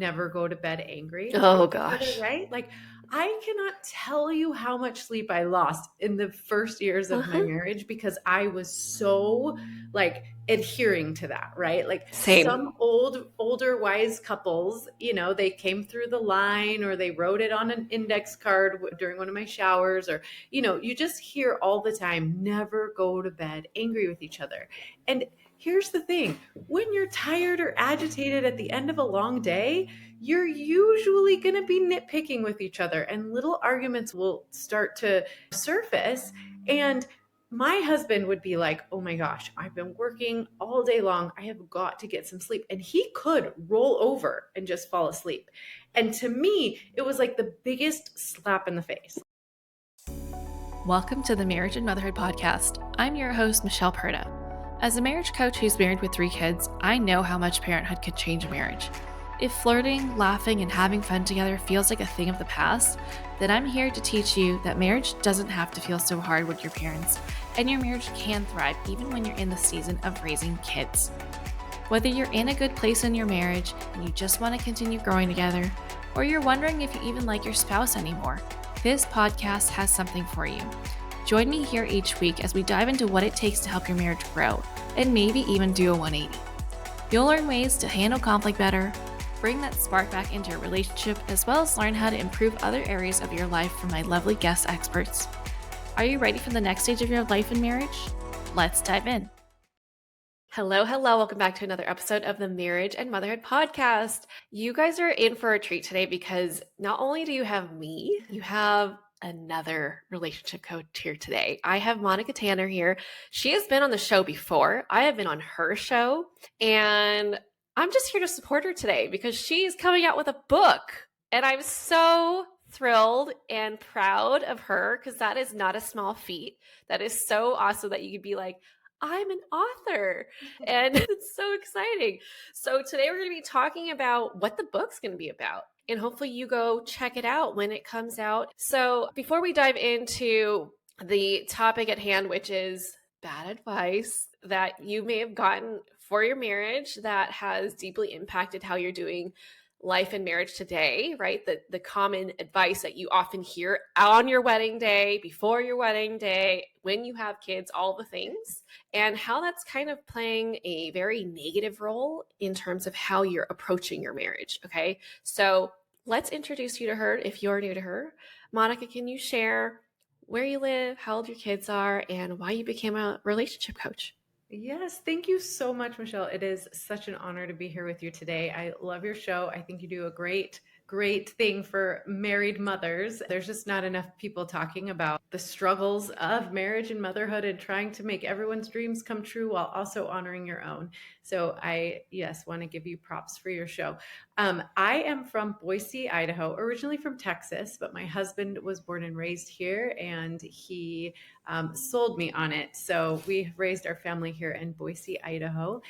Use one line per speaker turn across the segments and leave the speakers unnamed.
never go to bed angry.
Oh gosh.
Right? Like, I cannot tell you how much sleep I lost in the first years of my marriage because I was so like adhering to that, right? Like
Same.
some older wise couples, they came through the line or they wrote it on an index card during one of my showers, or, you just hear all the time, never go to bed angry with each other. And here's the thing, when you're tired or agitated at the end of a long day, you're usually going to be nitpicking with each other and little arguments will start to surface. And my husband would be like, oh my gosh, I've been working all day long. I have got to get some sleep. And he could roll over and just fall asleep. And to me, it was like the biggest slap in the face.
Welcome to the Marriage and Motherhood Podcast. I'm your host, Michelle Perda. As a marriage coach who's married with 3 kids, I know how much parenthood could change a marriage. If flirting, laughing, and having fun together feels like a thing of the past, then I'm here to teach you that marriage doesn't have to feel so hard with your parents, and your marriage can thrive even when you're in the season of raising kids. Whether you're in a good place in your marriage and you just want to continue growing together, or you're wondering if you even like your spouse anymore, this podcast has something for you. Join me here each week as we dive into what it takes to help your marriage grow, and maybe even do a 180. You'll learn ways to handle conflict better, bring that spark back into your relationship, as well as learn how to improve other areas of your life from my lovely guest experts. Are you ready for the next stage of your life and marriage? Let's dive in. Hello. Welcome back to another episode of the Marriage and Motherhood Podcast. You guys are in for a treat today because not only do you have me, you have another relationship coach here today. I have Monica Tanner here. She has been on the show before. I have been on her show, and I'm just here to support her today because she's coming out with a book, and I'm so thrilled and proud of her because that is not a small feat. That is so awesome that you could be like, I'm an author, and it's so exciting. So today we're going to be talking about what the book's going to be about, and hopefully you go check it out when it comes out. So before we dive into the topic at hand, which is bad advice that you may have gotten for your marriage that has deeply impacted how you're doing life and marriage today, right? The common advice that you often hear on your wedding day, before your wedding day, when you have kids, all the things, and how that's kind of playing a very negative role in terms of how you're approaching your marriage, okay? So let's introduce you to her if you're new to her. Monica, can you share where you live, how old your kids are, and why you became a relationship coach?
Yes, thank you so much, Michelle. It is such an honor to be here with you today. I love your show. I think you do a great thing for married mothers. There's just not enough people talking about the struggles of marriage and motherhood and trying to make everyone's dreams come true while also honoring your own. So I, want to give you props for your show. I am from Boise, Idaho, originally from Texas, but my husband was born and raised here, and he sold me on it. So we raised our family here in Boise, Idaho.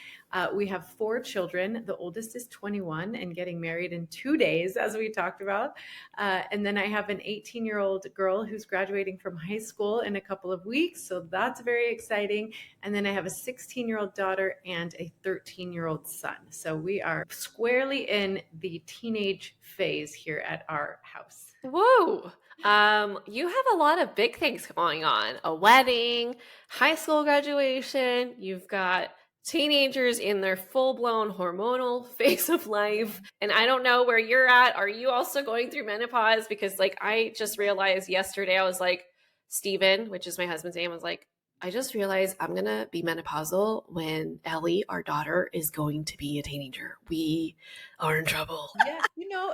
We have 4 children. The oldest is 21 and getting married in 2 days, as we talked about. And then I have an 18-year-old girl who's graduating from high school in a couple of weeks. So that's very exciting. And then I have a 16-year-old daughter and a 13-year-old son. So we are squarely in the teenage phase here at our house.
Whoa. You have a lot of big things going on. A wedding, high school graduation, you've got teenagers in their full-blown hormonal phase of life. And I don't know where you're at. Are you also going through menopause? Because I just realized yesterday, I was like, Steven, which is my husband's name, was like, I just realized I'm going to be menopausal when Ellie, our daughter, is going to be a teenager. We are in trouble.
Yeah,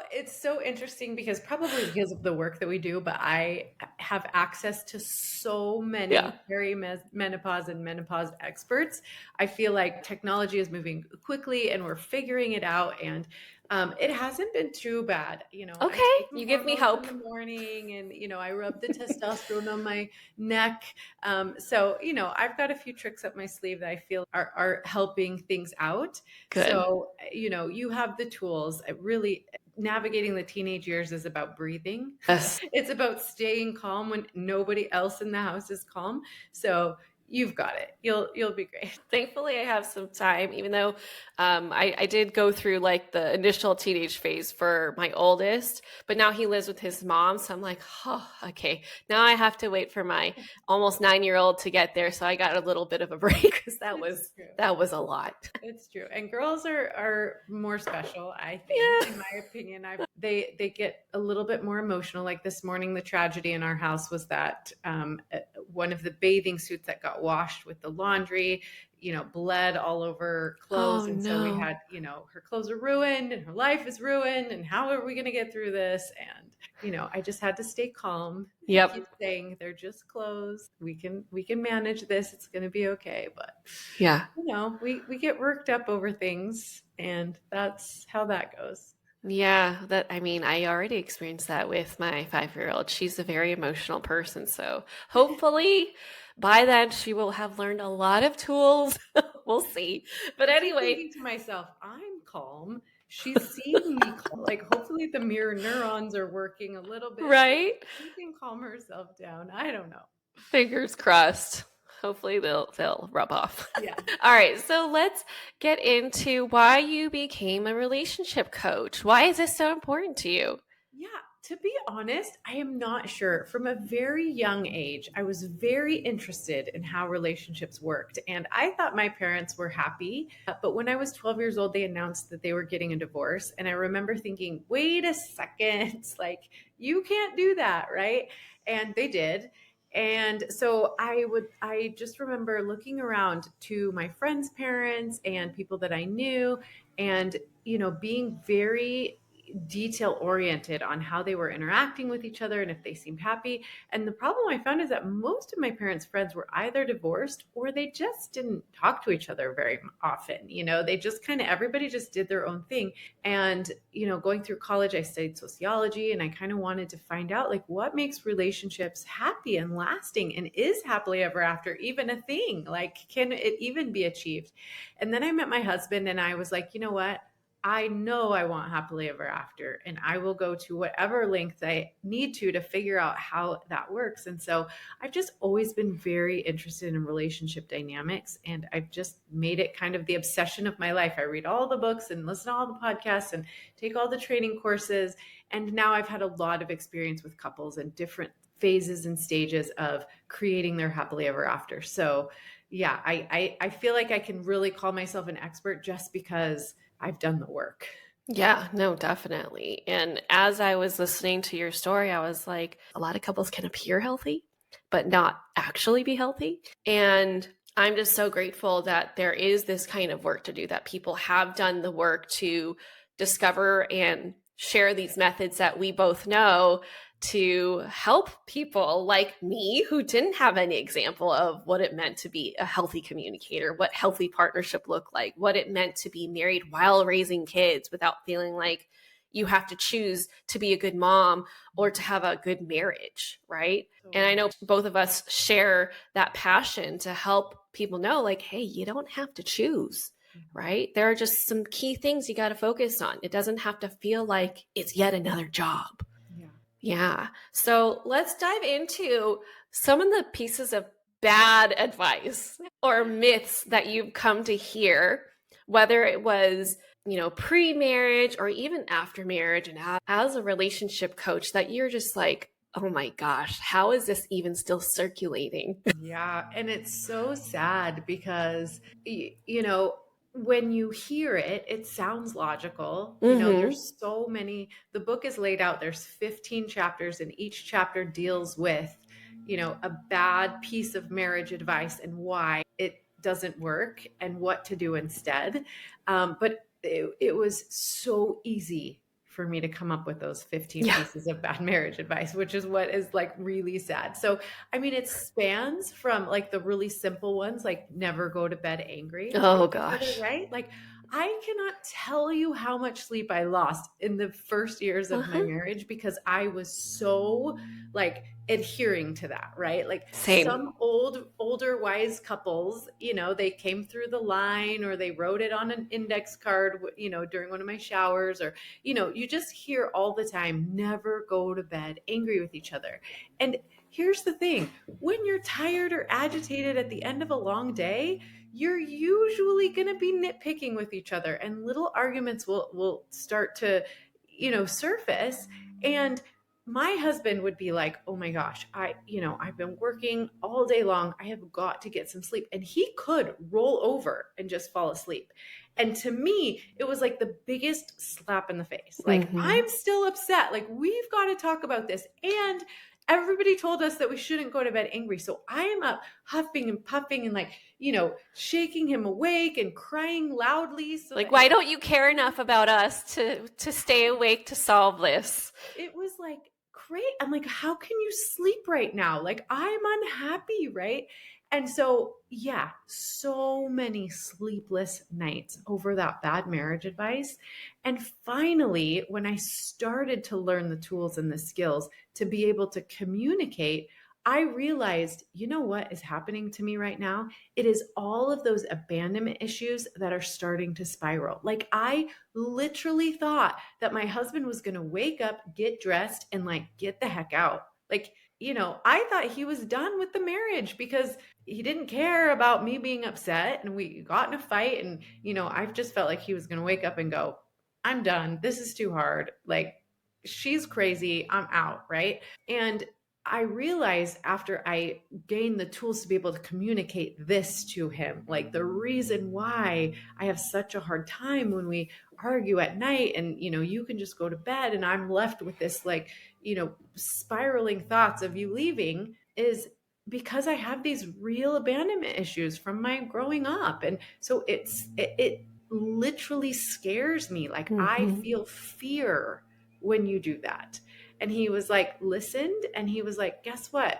it's so interesting because probably because of the work that we do, but I have access to so many menopause and menopause experts. I feel like technology is moving quickly and we're figuring it out, and it hasn't been too bad.
Okay, you give me hope.
In the morning, and I rub the testosterone on my neck. So I've got a few tricks up my sleeve that I feel are helping things out.
Good.
So you have the tools. Really, navigating the teenage years is about breathing.
Yes.
It's about staying calm when nobody else in the house is calm. So you've got it. You'll be great.
Thankfully, I have some time, even though I did go through like the initial teenage phase for my oldest, but now he lives with his mom. So I'm like, oh, okay, now I have to wait for my almost 9-year-old to get there. So I got a little bit of a break because that was a lot.
It's true. And girls are more special, I think,
Yeah.
in my opinion. They get a little bit more emotional. Like this morning, the tragedy in our house was that one of the bathing suits that got washed with the laundry, bled all over clothes.
Oh
And so we
no.
had, her clothes are ruined and her life is ruined. And how are we going to get through this? And, I just had to stay calm.
Yep.
Keep saying they're just clothes. We can manage this. It's going to be okay. But
Yeah.
we get worked up over things, and that's how that goes.
Yeah, I already experienced that with my 5-year-old. She's a very emotional person. So hopefully by then she will have learned a lot of tools. We'll see. But
I keep
anyway,
thinking to myself, I'm calm. She's seeing me calm. Like, hopefully the mirror neurons are working a little bit.
right?
She can calm herself down. I don't know.
Fingers crossed. Hopefully they'll rub off.
Yeah.
All right, so let's get into why you became a relationship coach. Why is this so important to you?
Yeah, to be honest, I am not sure. From a very young age, I was very interested in how relationships worked. And I thought my parents were happy. But when I was 12 years old, they announced that they were getting a divorce. And I remember thinking, wait a second, like, you can't do that, right? And they did. And so I just remember looking around to my friends' parents and people that I knew and, being very detail oriented on how they were interacting with each other and if they seemed happy. And the problem I found is that most of my parents' friends were either divorced or they just didn't talk to each other very often. They just everybody just did their own thing. And, going through college, I studied sociology and I kind of wanted to find out like what makes relationships happy and lasting, and is happily ever after even a thing? Like, can it even be achieved? And then I met my husband and I was like, you know what? I know I want happily ever after, and I will go to whatever length I need to figure out how that works. And so I've just always been very interested in relationship dynamics, and I've just made it kind of the obsession of my life. I read all the books and listen to all the podcasts and take all the training courses. And now I've had a lot of experience with couples and different phases and stages of creating their happily ever after. So yeah, I feel like I can really call myself an expert just because I've done the work.
Yeah, no, definitely. And as I was listening to your story, I was like, a lot of couples can appear healthy, but not actually be healthy. And I'm just so grateful that there is this kind of work to do, that people have done the work to discover and share these methods that we both know to help people like me who didn't have any example of what it meant to be a healthy communicator, what healthy partnership looked like, what it meant to be married while raising kids without feeling like you have to choose to be a good mom or to have a good marriage, right? And I know both of us share that passion to help people know like, hey, you don't have to choose, right? There are just some key things you got to focus on. It doesn't have to feel like it's yet another job. Yeah. So let's dive into some of the pieces of bad advice or myths that you've come to hear, whether it was, pre-marriage or even after marriage, and as a relationship coach, that you're just like, oh my gosh, how is this even still circulating?
Yeah. And it's so sad because, when you hear it, it sounds logical. There's so many, the book is laid out, there's 15 chapters, and each chapter deals with, a bad piece of marriage advice and why it doesn't work and what to do instead. But it was so easy for me to come up with those 15 pieces of bad marriage advice, which is what is like really sad. So, it spans from like the really simple ones, like never go to bed angry.
Oh gosh.
Right? Like, I cannot tell you how much sleep I lost in the first years of my marriage because I was so like adhering to that, right? Like
Same.
some older wise couples, they came through the line or they wrote it on an index card, during one of my showers, or, you just hear all the time, never go to bed angry with each other. And here's the thing. When you're tired or agitated at the end of a long day, you're usually going to be nitpicking with each other, and little arguments will start to, surface. And my husband would be like, oh my gosh, I've been working all day long. I have got to get some sleep. And he could roll over and just fall asleep. And to me, it was like the biggest slap in the face. Like, I'm still upset. Like, we've got to talk about this. And everybody told us that we shouldn't go to bed angry. So I am up huffing and puffing and like, shaking him awake and crying loudly. So
like, why don't you care enough about us to stay awake to solve this?
It was like, great. I'm like, how can you sleep right now? Like, I'm unhappy, right? And so, yeah, so many sleepless nights over that bad marriage advice. And finally, when I started to learn the tools and the skills to be able to communicate, I realized, you know what is happening to me right now? It is all of those abandonment issues that are starting to spiral. Like, I literally thought that my husband was going to wake up, get dressed, and like get the heck out. Like, I thought he was done with the marriage because he didn't care about me being upset, and we got in a fight. And, I've just felt like he was going to wake up and go, I'm done. This is too hard. Like, she's crazy. I'm out. Right. And I realized after I gained the tools to be able to communicate this to him, like the reason why I have such a hard time when we argue at night and, you can just go to bed and I'm left with this like, spiraling thoughts of you leaving, is because I have these real abandonment issues from my growing up. And so it literally scares me. Like, I feel fear when you do that. And he was like, listened. And he was like, guess what?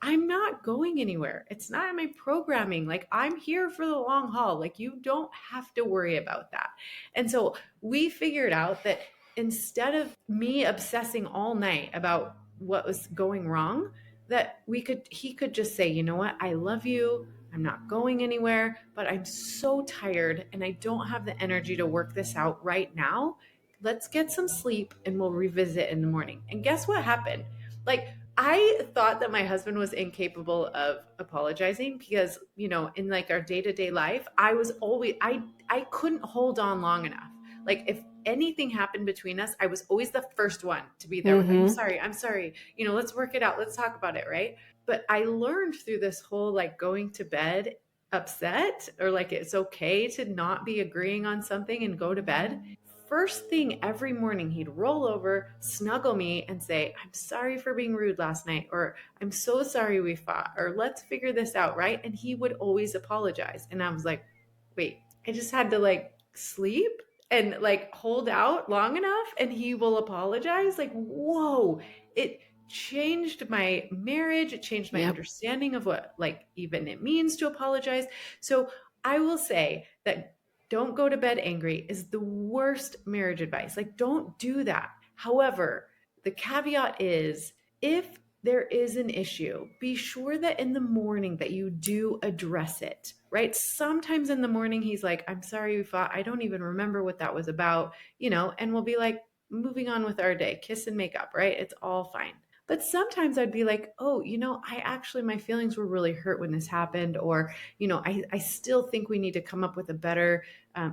I'm not going anywhere. It's not in my programming. Like, I'm here for the long haul. Like, you don't have to worry about that. And so we figured out that instead of me obsessing all night about what was going wrong, that he could just say, you know what? I love you. I'm not going anywhere, but I'm so tired and I don't have the energy to work this out right now. Let's get some sleep and we'll revisit in the morning. And guess what happened? Like, I thought that my husband was incapable of apologizing because, in like our day-to-day life, I couldn't hold on long enough. Like, if anything happened between us, I was always the first one to be there. With, I'm sorry. Let's work it out. Let's talk about it. Right. But I learned through this whole, like, going to bed upset, or like, it's okay to not be agreeing on something and go to bed. First thing every morning, he'd roll over, snuggle me and say, I'm sorry for being rude last night, or I'm so sorry we fought, or let's figure this out, right? And he would always apologize. And I was like, wait, I just had to like sleep and like hold out long enough and he will apologize? Like, whoa, it changed my marriage. It changed my understanding of what like even it means to apologize. So I will say that don't go to bed angry is the worst marriage advice. Like, don't do that. However, the caveat is, if there is an issue, be sure that in the morning that you do address it, right? Sometimes in the morning, he's like, I'm sorry we fought. I don't even remember what that was about, and we'll be like, moving on with our day, kiss and make up, right? It's all fine. But sometimes I'd be like, oh, my feelings were really hurt when this happened. Or, I still think we need to come up with a better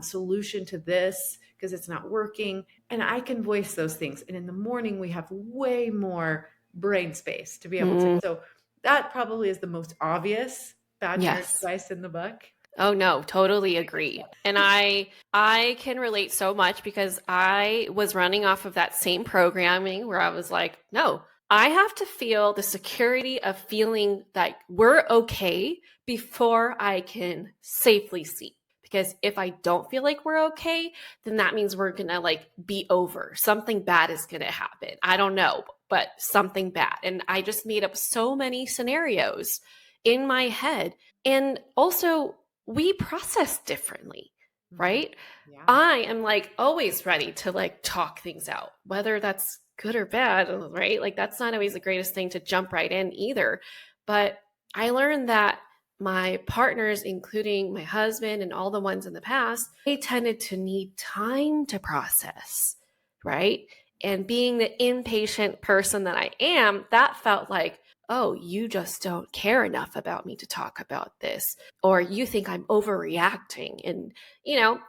solution to this because it's not working. And I can voice those things. And in the morning, we have way more brain space to be able to. So that probably is the most obvious bad marriage advice in the book.
Oh no, totally agree. And I can relate so much because I was running off of that same programming where I was like, no, I have to feel the security of feeling like we're okay before I can safely sleep. Because if I don't feel like we're okay, then that means we're going to like be over. Something bad is going to happen. I don't know, but something bad. And I just made up so many scenarios in my head. And also, we process differently, right? Yeah. I am like always ready to like talk things out, whether that's good or bad, right? Like, that's not always the greatest thing to jump right in either. But I learned that my partners, including my husband and all the ones in the past, they tended to need time to process, right? And being the impatient person that I am, that felt like, oh, you just don't care enough about me to talk about this, or you think I'm overreacting. And,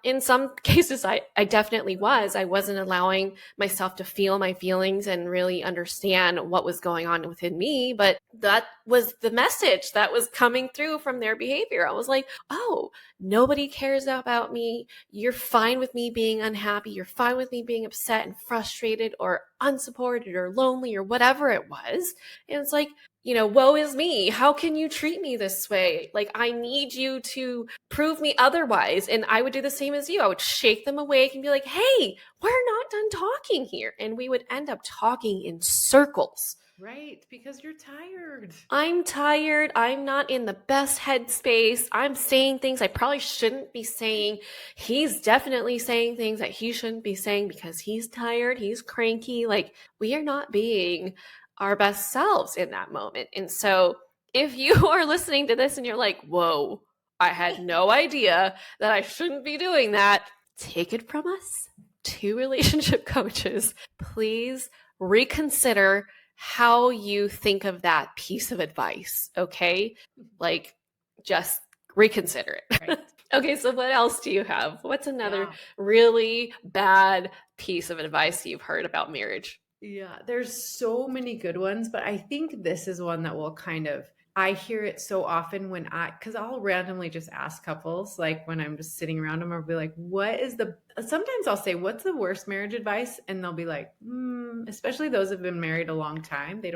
in some cases, I definitely was. I wasn't allowing myself to feel my feelings and really understand what was going on within me. But that was the message that was coming through from their behavior. I was like, oh, nobody cares about me. You're fine with me being unhappy. You're fine with me being upset and frustrated or unsupported or lonely or whatever it was. And it's like, woe is me. How can you treat me this way? Like, I need you to prove me otherwise. And I would do the same as you. I would shake them awake and be like, hey, we're not done talking here. And we would end up talking in circles.
Right, because you're tired.
I'm tired. I'm not in the best headspace. I'm saying things I probably shouldn't be saying. He's definitely saying things that he shouldn't be saying because he's tired. He's cranky. Like, we are not being our best selves in that moment. And so if you are listening to this and you're like, whoa, I had no idea that I shouldn't be doing that, take it from us, 2 relationship coaches. Please reconsider how you think of that piece of advice, okay? Like, just reconsider it.
Right.
Okay, so what else do you have? What's another really bad piece of advice you've heard about marriage?
Yeah, there's so many good ones, but I think this is one that will I hear it so often because I'll randomly just ask couples, like when I'm just sitting around them, I'll be like, sometimes I'll say, what's the worst marriage advice? And they'll be like, especially those who've been married a long time. They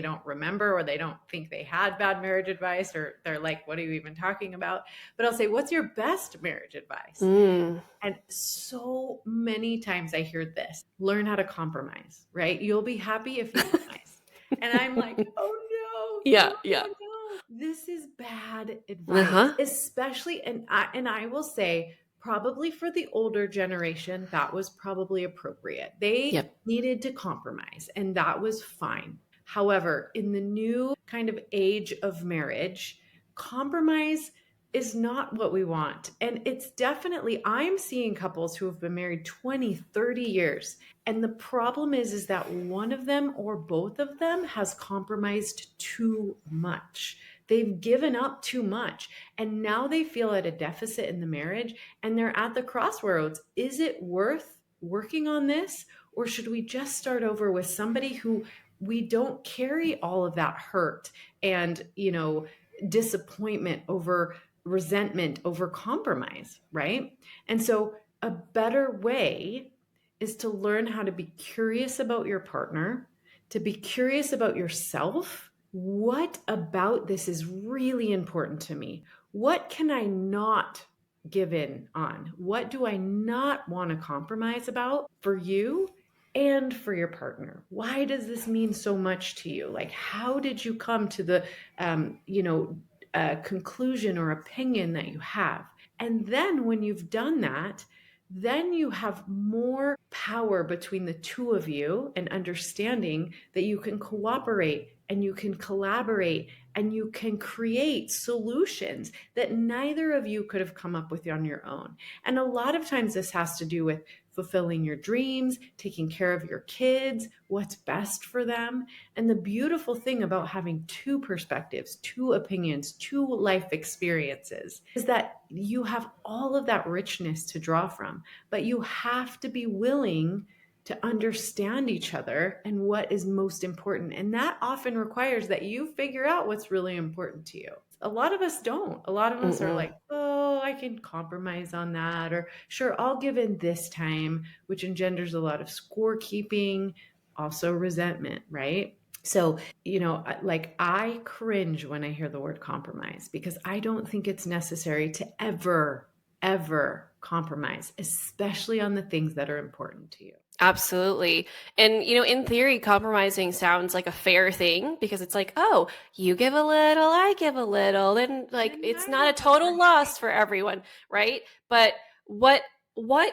don't remember, or they don't think they had bad marriage advice, or they're like, what are you even talking about? But I'll say, what's your best marriage advice? And so many times I hear this: learn how to compromise, right? You'll be happy if you compromise. And I'm like, oh no.
Yeah.
This is bad advice, especially, and I will say, probably for the older generation, that was probably appropriate. They needed to compromise, and that was fine. However, in the new kind of age of marriage, compromise is not what we want. And it's definitely, I'm seeing couples who have been married 20, 30 years. And the problem is that one of them or both of them has compromised too much. They've given up too much. And now they feel at a deficit in the marriage, and they're at the crossroads. Is it worth working on this? Or should we just start over with somebody who we don't carry all of that hurt and, disappointment over resentment over compromise, right? And so a better way is to learn how to be curious about your partner, to be curious about yourself. What about this is really important to me? What can I not give in on? What do I not want to compromise about for you and for your partner? Why does this mean so much to you? Like, how did you come to the, conclusion or opinion that you have? And then when you've done that, then you have more power between the two of you and understanding that you can cooperate and you can collaborate and you can create solutions that neither of you could have come up with on your own. And a lot of times this has to do with fulfilling your dreams, taking care of your kids, what's best for them. And the beautiful thing about having 2 perspectives, 2 opinions, 2 life experiences is that you have all of that richness to draw from, but you have to be willing to understand each other and what is most important. And that often requires that you figure out what's really important to you. A lot of us don't. A lot of us are like, oh, I can compromise on that. Or sure, I'll give in this time, which engenders a lot of scorekeeping, also resentment, right? So, I cringe when I hear the word compromise because I don't think it's necessary to ever compromise, especially on the things that are important to you.
Absolutely. And, in theory, compromising sounds like a fair thing because it's like, oh, you give a little, I give a little. And it's not a total loss for everyone, right? But what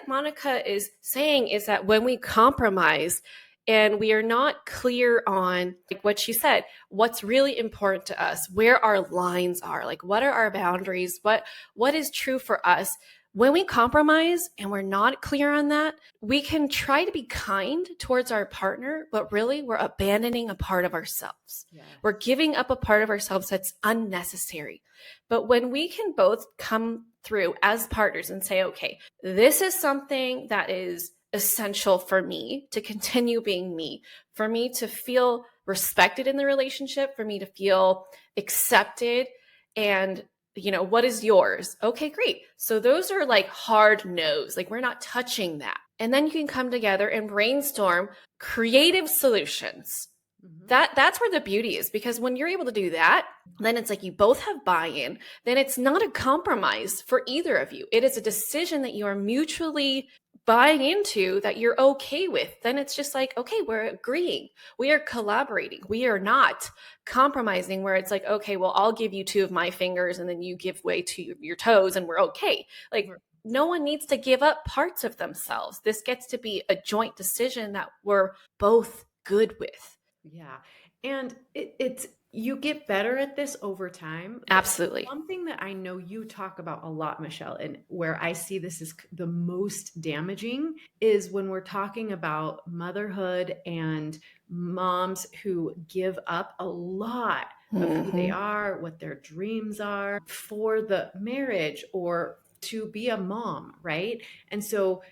Monica is saying is that when we compromise and we are not clear on, like what she said, what's really important to us, where our lines are, like what are our boundaries, what is true for us, When we compromise and we're not clear on that, we can try to be kind towards our partner, but really we're abandoning a part of ourselves.
Yes.
We're giving up a part of ourselves that's unnecessary. But when we can both come through as partners and say, okay, this is something that is essential for me to continue being me, for me to feel respected in the relationship, for me to feel accepted, and what is yours? Okay, great. So those are like hard no's, like we're not touching that. And then you can come together and brainstorm creative solutions.
Mm-hmm.
That's where the beauty is, because when you're able to do that, then it's like you both have buy-in. Then it's not a compromise for either of you. It is a decision that you are mutually buying into, that you're okay with. Then it's just like, okay, we're agreeing. We are collaborating. We are not compromising where it's like, okay, well, I'll give you 2 of my fingers and then you give way to your toes and we're okay. Like, no one needs to give up parts of themselves. This gets to be a joint decision that we're both good with.
Yeah. And it's, you get better at this over time.
Absolutely.
One thing that I know you talk about a lot, Michelle, and where I see this is the most damaging is when we're talking about motherhood and moms who give up a lot of who they are, what their dreams are for the marriage or to be a mom, right? And so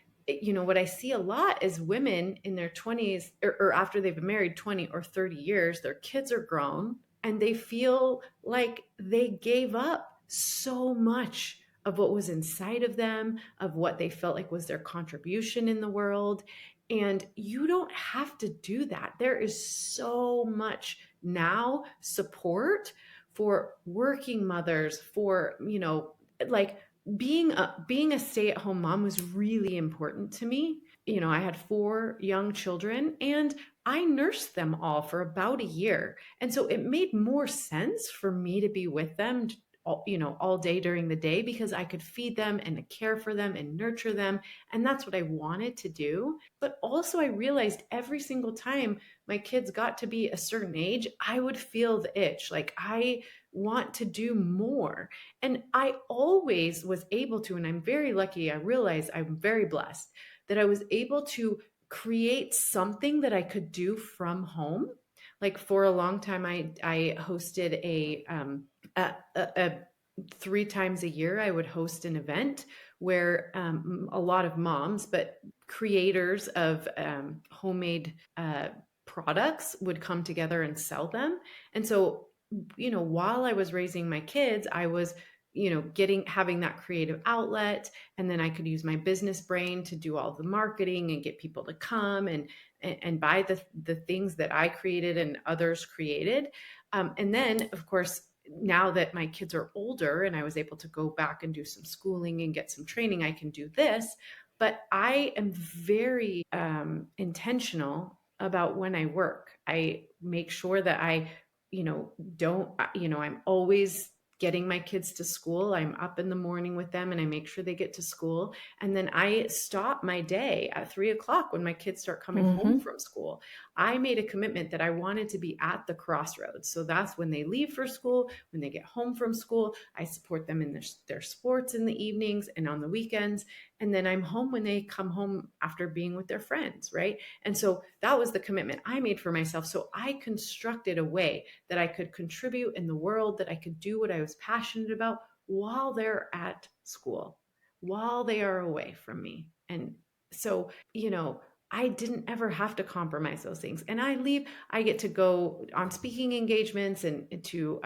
what I see a lot is women in their 20s or after they've been married 20 or 30 years, their kids are grown and they feel like they gave up so much of what was inside of them, of what they felt like was their contribution in the world. And you don't have to do that. There is so much now support for working mothers, for, like, being a stay-at-home mom was really important to me. I had 4 young children and I nursed them all for about a year. And so it made more sense for me to be with them all day during the day because I could feed them and care for them and nurture them. And that's what I wanted to do. But also I realized every single time my kids got to be a certain age, I would feel the itch. Like, I want to do more. And I always was able to, and I'm very lucky. I realize I'm very blessed that I was able to create something that I could do from home. Like, for a long time, I hosted a 3 times a year, I would host an event where a lot of moms, but creators of homemade products would come together and sell them. And so, while I was raising my kids, I was, having that creative outlet. And then I could use my business brain to do all the marketing and get people to come and buy the things that I created and others created. And then, of course, now that my kids are older and I was able to go back and do some schooling and get some training, I can do this. But I am very intentional about when I work. I make sure that I, I'm always getting my kids to school. I'm up in the morning with them and I make sure they get to school. And then I stop my day at 3:00 when my kids start coming home from school. I made a commitment that I wanted to be at the crossroads. So that's when they leave for school, when they get home from school, I support them in their sports in the evenings and on the weekends. And then I'm home when they come home after being with their friends, right? And so that was the commitment I made for myself. So I constructed a way that I could contribute in the world, that I could do what I was passionate about while they're at school, while they are away from me. And so, I didn't ever have to compromise those things. And I get to go on speaking engagements and to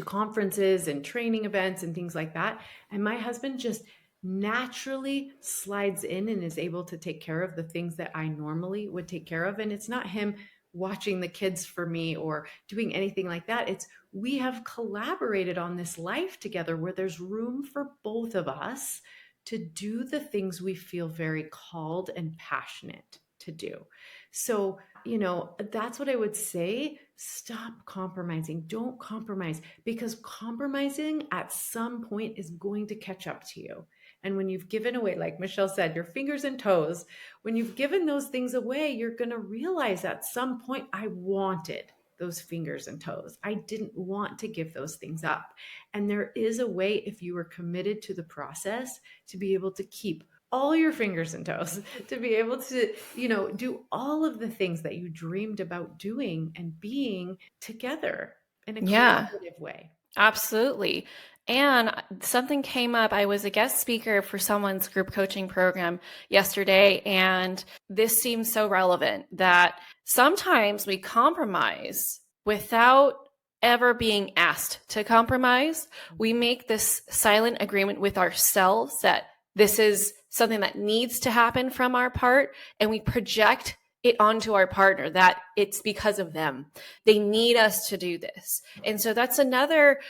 conferences and training events and things like that. And my husband just naturally slides in and is able to take care of the things that I normally would take care of. And it's not him watching the kids for me or doing anything like that. It's, we have collaborated on this life together where there's room for both of us to do the things we feel very called and passionate to do. So, that's what I would say. Stop compromising. Don't compromise, because compromising at some point is going to catch up to you. And when you've given away, like Michelle said, your fingers and toes, when you've given those things away, you're going to realize at some point, I wanted those fingers and toes. I didn't want to give those things up. And there is a way, if you are committed to the process, to be able to keep all your fingers and toes, to be able to, do all of the things that you dreamed about doing and being together in a collaborative way.
Absolutely. And something came up. I was a guest speaker for someone's group coaching program yesterday, and this seems so relevant that sometimes we compromise without ever being asked to compromise. We make this silent agreement with ourselves that this is something that needs to happen from our part, and we project it onto our partner that it's because of them. They need us to do this. And so that's another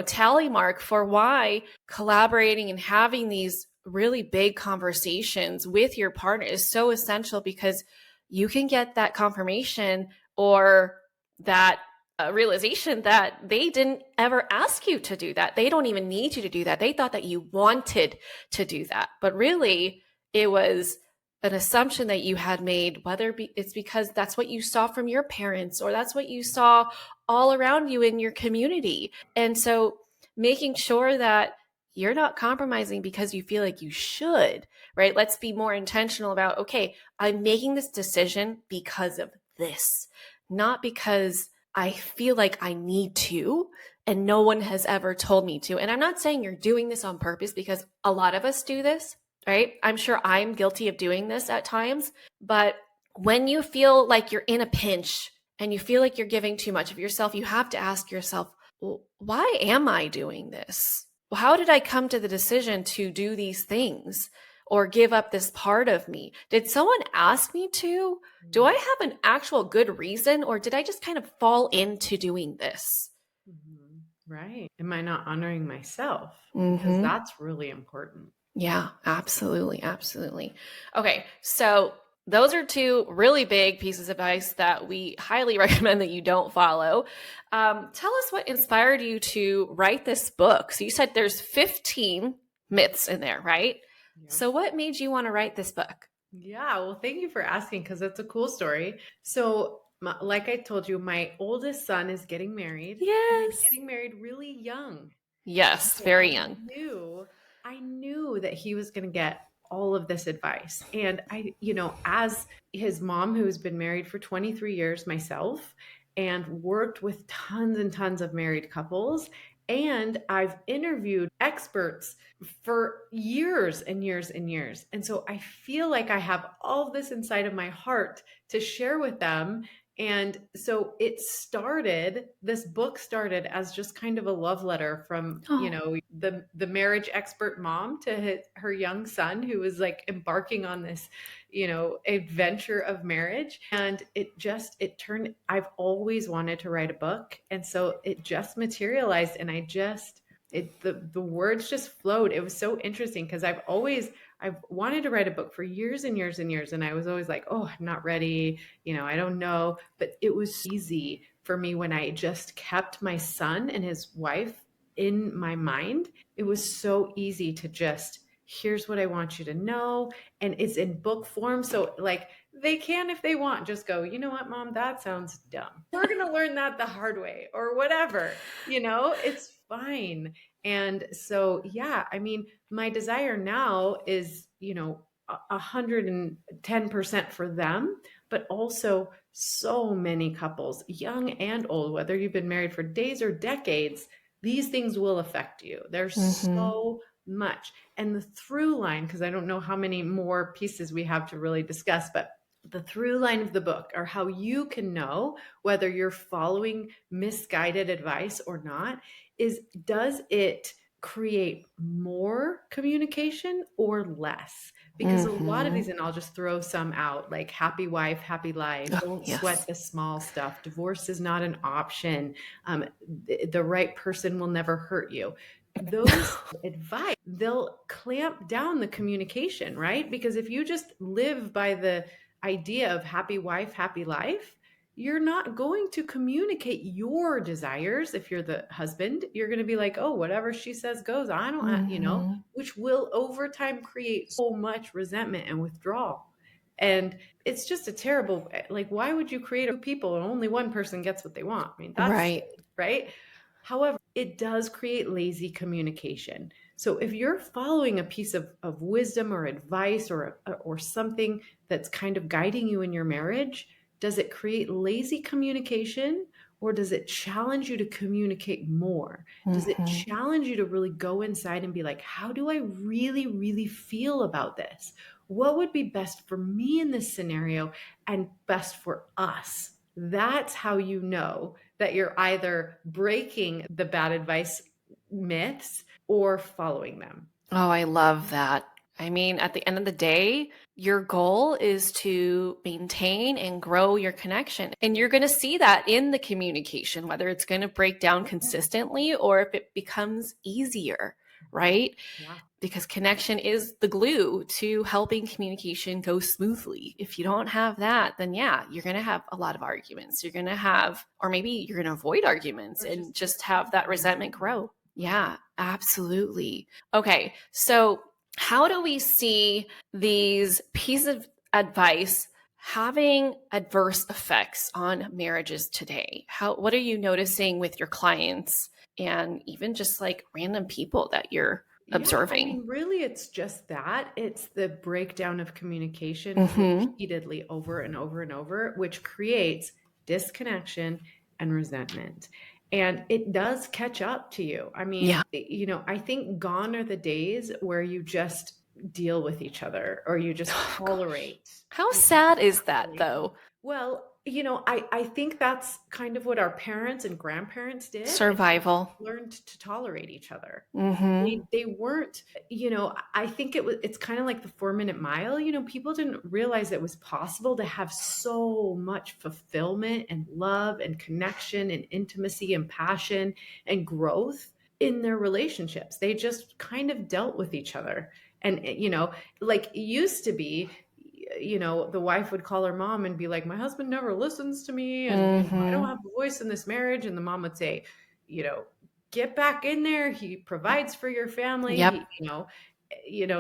tally mark for why collaborating and having these really big conversations with your partner is so essential, because you can get that confirmation or that realization that they didn't ever ask you to do that. They don't even need you to do that. They thought that you wanted to do that. But really, it was an assumption that you had made, whether it's because that's what you saw from your parents or that's what you saw all around you in your community. And so making sure that you're not compromising because you feel like you should, right? Let's be more intentional about, okay, I'm making this decision because of this, not because I feel like I need to, and no one has ever told me to. And I'm not saying you're doing this on purpose, because a lot of us do this, right? I'm sure I'm guilty of doing this at times. But when you feel like you're in a pinch and you feel like you're giving too much of yourself, you have to ask yourself, well, why am I doing this? Well, how did I come to the decision to do these things or give up this part of me? Did someone ask me to? Do I have an actual good reason, or did I just kind of fall into doing this?
Right. Am I not honoring myself? Because that's really important.
Yeah, absolutely. Absolutely. Okay. So those are two really big pieces of advice that we highly recommend that you don't follow. Tell us what inspired you to write this book. So you said there's 15 myths in there, right? Yeah. So what made you want to write this book?
Yeah, well, thank you for asking, because it's a cool story. So like I told you, my oldest son is getting married.
Yes.
He's getting married really young.
Yes, very young.
I knew that he was going to get all of this advice. And I, as his mom, who's been married for 23 years myself, and worked with tons and tons of married couples, and I've interviewed experts for years and years and years. And so I feel like I have all this inside of my heart to share with them. And so this book started as just kind of a love letter from, the marriage expert mom to her young son, who was like embarking on this, adventure of marriage. And it turned, I've always wanted to write a book. And so it just materialized, and the words just flowed. It was so interesting, because I've wanted to write a book for years and years and years. And I was always like, oh, I'm not ready. I don't know. But it was easy for me when I just kept my son and his wife in my mind. It was so easy to just, here's what I want you to know. And it's in book form. So like, they can, if they want, just go, you know what, Mom, that sounds dumb. We're going to learn that the hard way, or whatever, it's fine. And so, yeah, I mean, my desire now is, 110% for them, but also so many couples, young and old, whether you've been married for days or decades, these things will affect you. There's so much. And the through line, because I don't know how many more pieces we have to really discuss, but the through line of the book, or how you can know whether you're following misguided advice or not, is, does it create more communication or less? Because a lot of these, and I'll just throw some out, like happy wife, happy life, don't sweat the small stuff, divorce is not an option, the right person will never hurt you. Those advice, they'll clamp down the communication, right? Because if you just live by the idea of happy wife, happy life, you're not going to communicate your desires. If you're the husband, you're going to be like, oh, whatever she says goes. I don't, which will over time create so much resentment and withdrawal. And it's just a terrible, like, why would you create two people and only one person gets what they want? I mean, that's
Right.
silly, right? However, it does create lazy communication. So if you're following a piece of wisdom or advice or something that's kind of guiding you in your marriage, does it create lazy communication, or does it challenge you to communicate more? Does it challenge you to really go inside and be like, how do I really, really feel about this? What would be best for me in this scenario and best for us? That's how you know that you're either breaking the bad advice myths or following them.
Oh, I love that. I mean, at the end of the day, your goal is to maintain and grow your connection. And you're going to see that in the communication, whether it's going to break down consistently or if it becomes easier, right?
Yeah.
Because connection is the glue to helping communication go smoothly. If you don't have that, then yeah, you're going to have a lot of arguments. You're going to have, or maybe you're going to avoid arguments and just have that resentment grow. Yeah, absolutely. Okay, so how do we see these pieces of advice having adverse effects on marriages today? What are you noticing with your clients and even just like random people that you're observing?
I mean, really, it's just that. It's the breakdown of communication repeatedly over and over and over, which creates disconnection and resentment. And it does catch up to you. I mean, I think gone are the days where you just deal with each other or you just tolerate.
How sad is that, though?
Well, I think that's kind of what our parents and grandparents did.
Survival.
They learned to tolerate each other. They weren't, I think it's kind of like the 4-minute mile. People didn't realize it was possible to have so much fulfillment and love and connection and intimacy and passion and growth in their relationships. They just kind of dealt with each other. And, like it used to be, the wife would call her mom and be like, my husband never listens to me. And I don't have a voice in this marriage. And the mom would say, get back in there. He provides for your family.
Yep.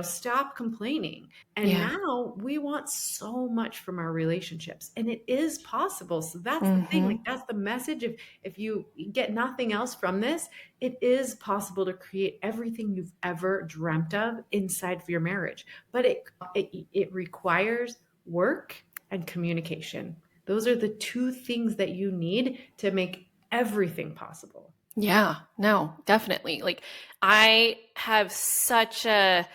Stop complaining. And now we want so much from our relationships, and it is possible. So that's the thing. Like, that's the message. If you get nothing else from this, it is possible to create everything you've ever dreamt of inside of your marriage. But it requires work and communication. Those are the two things that you need to make everything possible.
Yeah, no, definitely. Like, I have such a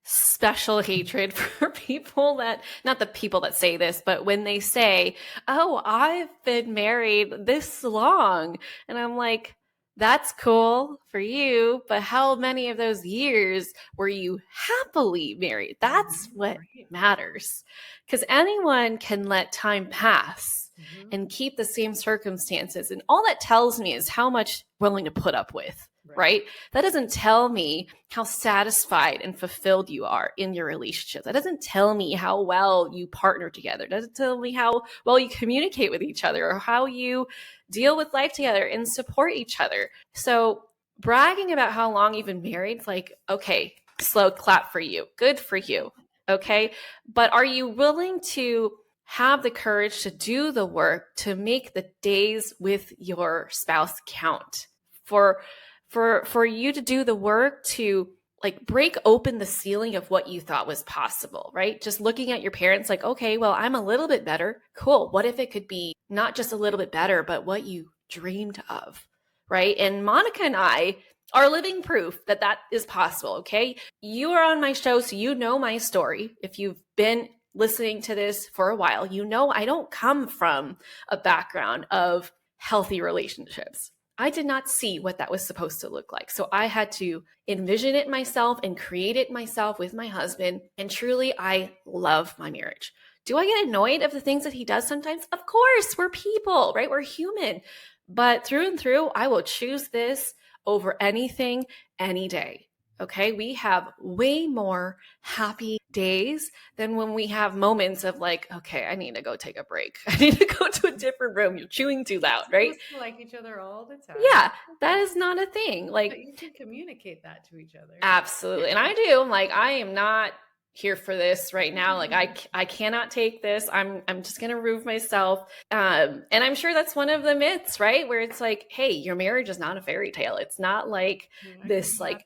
special hatred for people that, not the people that say this, but when they say, oh, I've been married this long. And I'm like, that's cool for you, but how many of those years were you happily married? That's what matters. Because anyone can let time pass and keep the same circumstances. And all that tells me is how much willing to put up with, right? That doesn't tell me how satisfied and fulfilled you are in your relationship. That doesn't tell me how well you partner together. It doesn't tell me how well you communicate with each other or how you deal with life together and support each other. So bragging about how long you've been married, like, okay, slow clap for you. Good for you. Okay. But are you willing to have the courage to do the work to make the days with your spouse count? For you to do the work to break open the ceiling of what you thought was possible, right? Just looking at your parents like, okay, well, I'm a little bit better. Cool. What if it could be not just a little bit better, but what you dreamed of, right? And Monica and I are living proof that that is possible, okay? You are on my show, so you know my story. If you've been listening to this for a while, you know I don't come from a background of healthy relationships. I did not see what that was supposed to look like. So I had to envision it myself and create it myself with my husband. And truly, I love my marriage. Do I get annoyed of the things that he does sometimes? Of course, we're people, right? We're human. But through and through, I will choose this over anything, any day. Okay, we have way more happy days than when we have moments of okay, I need to go take a break. I need to go to a different room. You're chewing too loud, right?
We're supposed to like each other all the time.
Yeah, that is not a thing.
But you can communicate that to each other.
Absolutely. And I do. I am not here for this right now. Like I cannot take this. I'm just going to remove myself. And I'm sure that's one of the myths, right? Where it's like, hey, your marriage is not a fairy tale. It's not like this like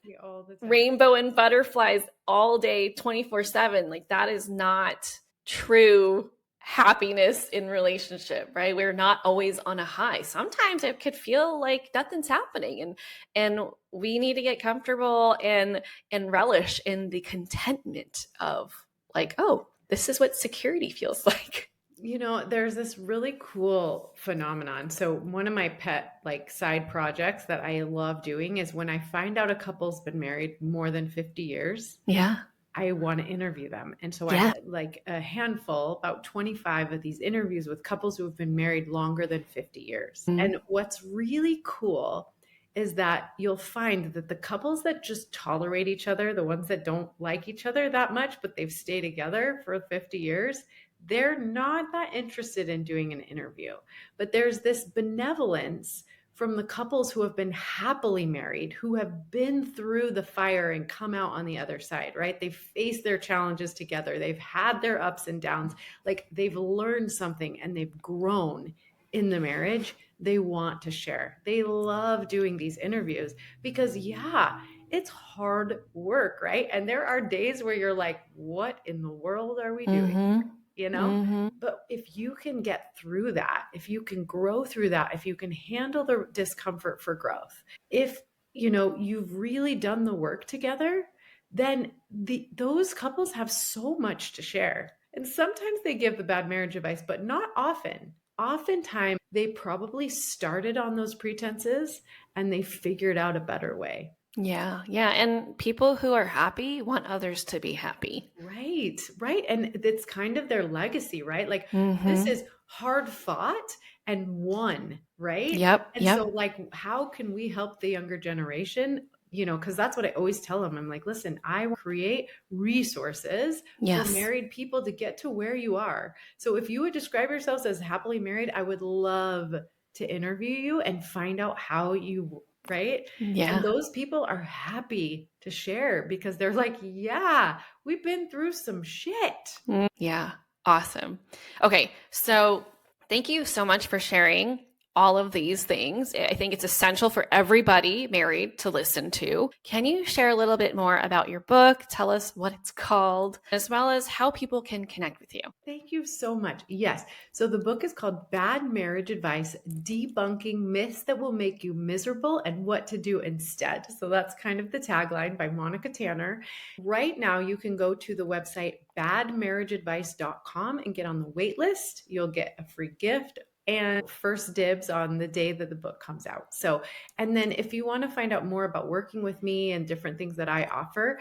rainbow and butterflies all day, 24/7. Like that is not true happiness in relationship, right? We're not always on a high. Sometimes it could feel like nothing's happening, and we need to get comfortable and relish in the contentment of like, oh, this is what security feels like.
You know, there's this really cool phenomenon. So one of my pet like side projects that I love doing is when I find out a couple's been married more than 50 years.
Yeah.
I want to interview them. And so I had like a handful, about 25 of these interviews with couples who have been married longer than 50 years. Mm-hmm. And what's really cool is that you'll find that the couples that just tolerate each other, the ones that don't like each other that much, but they've stayed together for 50 years, they're not that interested in doing an interview. But there's this benevolence from the couples who have been happily married, who have been through the fire and come out on the other side, right? They've faced their challenges together. They've had their ups and downs. Like they've learned something and they've grown in the marriage. They want to share. They love doing these interviews because it's hard work, right? And there are days where you're like, what in the world are we doing? Mm-hmm. You know, mm-hmm. But if you can get through that, if you can grow through that, if you can handle the discomfort for growth, if, you know, you've really done the work together, then those couples have so much to share. And sometimes they give the bad marriage advice, but not often. Oftentimes they probably started on those pretenses and they figured out a better way.
Yeah. Yeah. And people who are happy want others to be happy.
Right. Right. And it's kind of their legacy, right? Like this is hard fought and won, right?
Yep.
And so like, how can we help the younger generation? You know, because that's what I always tell them. I'm like, listen, I will create resources for married people to get to where you are. So if you would describe yourselves as happily married, I would love to interview you and find out how you right? Yeah. And those people are happy to share because they're like, yeah, we've been through some shit.
Yeah. Awesome. Okay. So thank you so much for sharing all of these things. I think it's essential for everybody married to listen to. Can you share a little bit more about your book? Tell us what it's called, as well as how people can connect with you.
Thank you so much. Yes. So the book is called Bad Marriage Advice, Debunking Myths That Will Make You Miserable and What to Do Instead. So that's kind of the tagline by Monica Tanner. Right now, you can go to the website badmarriageadvice.com and get on the wait list. You'll get a free gift and first dibs on the day that the book comes out. So, and then if you want to find out more about working with me and different things that I offer,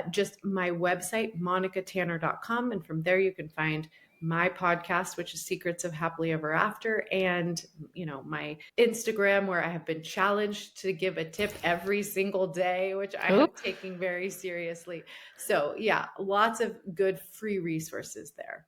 just my website, monicatanner.com. And from there, you can find my podcast, which is Secrets of Happily Ever After, and, you know, my Instagram, where I have been challenged to give a tip every single day, which I am taking very seriously. So yeah, lots of good free resources there.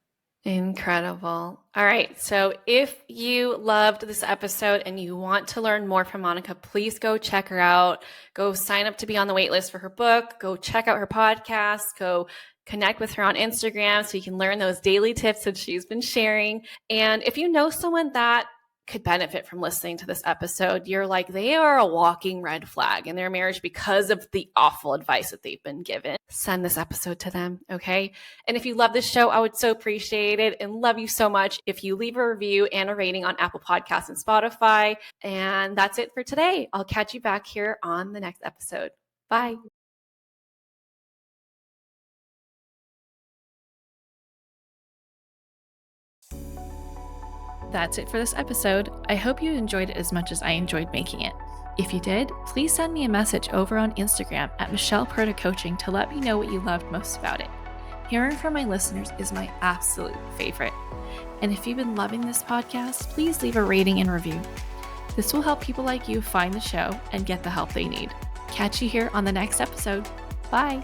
Incredible. All right. So if you loved this episode and you want to learn more from Monica, please go check her out. Go sign up to be on the wait list for her book. Go check out her podcast. Go connect with her on Instagram so you can learn those daily tips that she's been sharing. And if you know someone that could benefit from listening to this episode, you're like, they are a walking red flag in their marriage because of the awful advice that they've been given, send this episode to them, okay? And if you love this show, I would so appreciate it and love you so much if you leave a review and a rating on Apple Podcasts and Spotify. And that's it for today. I'll catch you back here on the next episode. Bye.
That's it for this episode. I hope you enjoyed it as much as I enjoyed making it. If you did, please send me a message over on Instagram at Michelle Perta Coaching to let me know what you loved most about it. Hearing from my listeners is my absolute favorite. And if you've been loving this podcast, please leave a rating and review. This will help people like you find the show and get the help they need. Catch you here on the next episode. Bye.